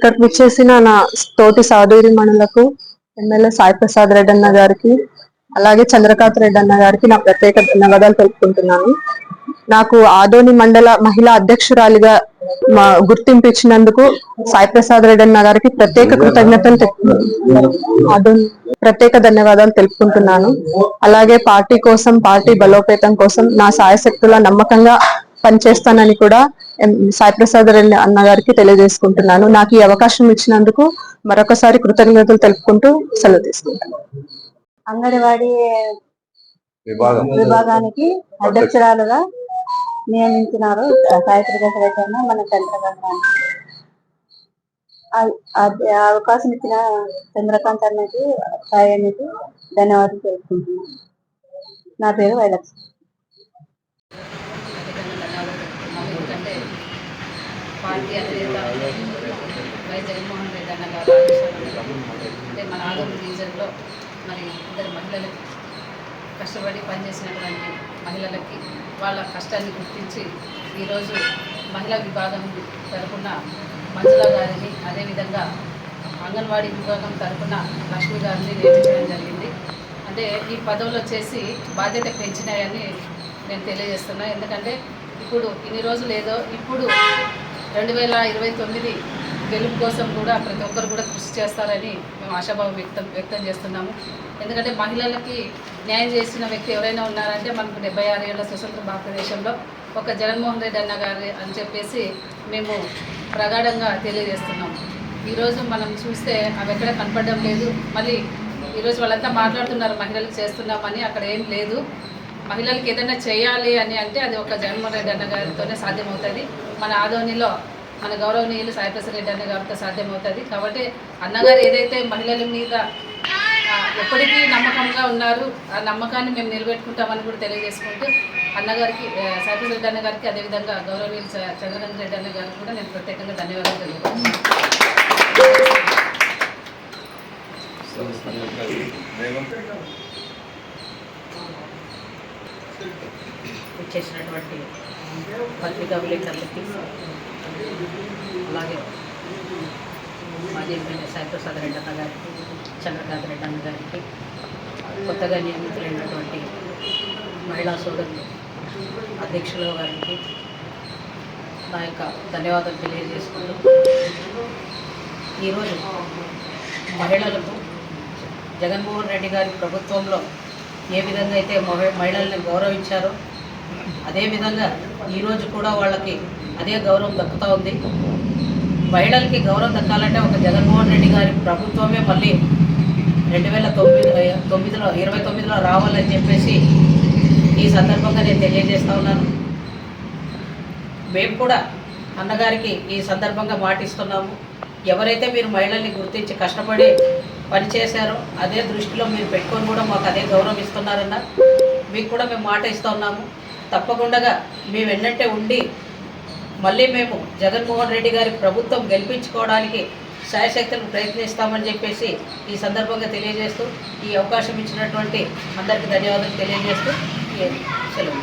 ఇక్కడికి విచ్చేసిన నా తోటి సోదరీమణులకు ఎమ్మెల్యే సాయి ప్రసాద్ రెడ్డి అన్న గారికి అలాగే చంద్రకాంత్ రెడ్డి అన్న గారికి నా ప్రత్యేక ధన్యవాదాలు తెలుపుకుంటున్నాను. నాకు ఆదోని మండల మహిళా అధ్యక్షురాలిగా గుర్తింపు ఇచ్చినందుకు సాయి ప్రసాద్ రెడ్డి అన్న గారికి ప్రత్యేక ధన్యవాదాలు తెలుపుకుంటున్నాను. అలాగే పార్టీ కోసం, పార్టీ బలోపేతం కోసం నా సాయశక్తుల నమ్మకంగా పనిచేస్తానని కూడా సాయి ప్రసాద్ రెడ్డి అన్న గారికి తెలియజేసుకుంటున్నాను. నాకు ఈ అవకాశం ఇచ్చినందుకు మరొకసారి కృతజ్ఞతలు తెలుపుకుంటూ సెలవు తీసుకుంటాను. అంగన్వాడీ విభాగానికి అధ్యక్షురాలుగా నియమించినారు సాయి ప్రసాద్ రెడ్డి అన్న, మన చంద్రకాంత్ అవకాశం ఇచ్చిన చంద్రకాంత్ అన్నకి, సాయి అన్నకి ధన్యవాదాలు తెలుపుకుంటున్నాను. నా పేరు వైలక్ష్మి. పార్టీ అధినేత వై జగన్మోహన్ రెడ్డి అన్న గారు అంటే మన ఆదోని రీజన్లో మరి ఇద్దరు మహిళలకి కష్టపడి పనిచేసినటువంటి మహిళలకి వాళ్ళ కష్టాన్ని గుర్తించి ఈరోజు మహిళా విభాగం తరఫున మంజుల గారిని, అదేవిధంగా అంగన్వాడీ విభాగం తరఫున లక్ష్మి గారిని నియమించడం జరిగింది. అంటే ఈ పదవులు వచ్చేసి బాధ్యత పెంచినాయని నేను తెలియజేస్తున్నాను. ఎందుకంటే ఇప్పుడు ఇన్ని రోజులు ఏదో ఇప్పుడు 2029 గెలుపు కోసం కూడా ప్రతి ఒక్కరు కూడా కృషి చేస్తారని మేము ఆశాభావం వ్యక్తం చేస్తున్నాము. ఎందుకంటే మహిళలకి న్యాయం చేసిన వ్యక్తి ఎవరైనా ఉన్నారంటే మనకు 76 ఏళ్ల స్వతంత్ర భారతదేశంలో ఒక జగన్మోహన్ రెడ్డి అన్న గారు అని చెప్పేసి మేము ప్రగాఢంగా తెలియజేస్తున్నాము. ఈరోజు మనం చూస్తే అవి ఎక్కడ కనపడడం లేదు. మళ్ళీ ఈరోజు వాళ్ళంతా మాట్లాడుతున్నారు మహిళలకు చేస్తున్నామని, అక్కడ ఏం లేదు. మహిళలకు ఏదైనా చేయాలి అని అంటే అది ఒక జగన్మోహన్ రెడ్డి అన్న గారితోనే సాధ్యమవుతుంది. మన ఆదోనిలో మన గౌరవనీయులు సాయి ప్రసాద్ రెడ్డి అన్న గారితో సాధ్యమవుతుంది. కాబట్టి అన్నగారు ఏదైతే మహిళల మీద ఎప్పటికీ నమ్మకంగా ఉన్నారు, ఆ నమ్మకాన్ని మేము నిలబెట్టుకుంటామని కూడా తెలియజేసుకుంటూ అన్నగారికి, సాయి ప్రసాద్ రెడ్డి అన్న గారికి, అదేవిధంగా గౌరవనీయులు చంద్రకాంత్ రెడ్డి అన్న గారికి కూడా నేను ప్రత్యేకంగా ధన్యవాదాలు తెలియజేస్తున్నాను. చేసినటువంటి పత్రికా విలేకరులకి, అలాగే మాజీ ఎమ్మెల్యే సాయి ప్రసాద్ రెడ్డి అన్న గారికి, చంద్రకాంత్ రెడ్డి అన్న గారికి, కొత్తగా నియమితులైనటువంటి మహిళా సోదరులు అధ్యక్షుల గారికి నా యొక్క ధన్యవాదాలు తెలియజేసుకుంటూ, ఈరోజు మహిళలకు జగన్మోహన్ రెడ్డి గారి ప్రభుత్వంలో ఏ విధంగా అయితే మహిళల్ని గౌరవించారో అదేవిధంగా ఈరోజు కూడా వాళ్ళకి అదే గౌరవం దక్కుతూ ఉంది. మహిళలకి గౌరవం దక్కాలంటే ఒక జగన్మోహన్ రెడ్డి గారి ప్రభుత్వమే మళ్ళీ 2029లో రావాలని చెప్పేసి ఈ సందర్భంగా నేను తెలియజేస్తూ ఉన్నాను. మేము కూడా అన్నగారికి ఈ సందర్భంగా మాటిస్తున్నాము. ఎవరైతే మీరు మహిళల్ని గుర్తించి కష్టపడి పనిచేశారో అదే దృష్టిలో మీరు పెట్టుకొని కూడా మాకు అదే గౌరవం ఇస్తున్నారన్న మీకు కూడా మేము మాట ఇస్తూ ఉన్నాము. తప్పకుండా మేము వెన్నంటే ఉండి మళ్ళీ మేము జగన్మోహన్ రెడ్డి గారి ప్రభుత్వం గెలిపించుకోవడానికి శాయశక్తులు ప్రయత్నిస్తామని చెప్పేసి ఈ సందర్భంగా తెలియజేస్తూ, ఈ అవకాశం ఇచ్చినటువంటి అందరికీ ధన్యవాదాలు తెలియజేస్తూ సెలవు.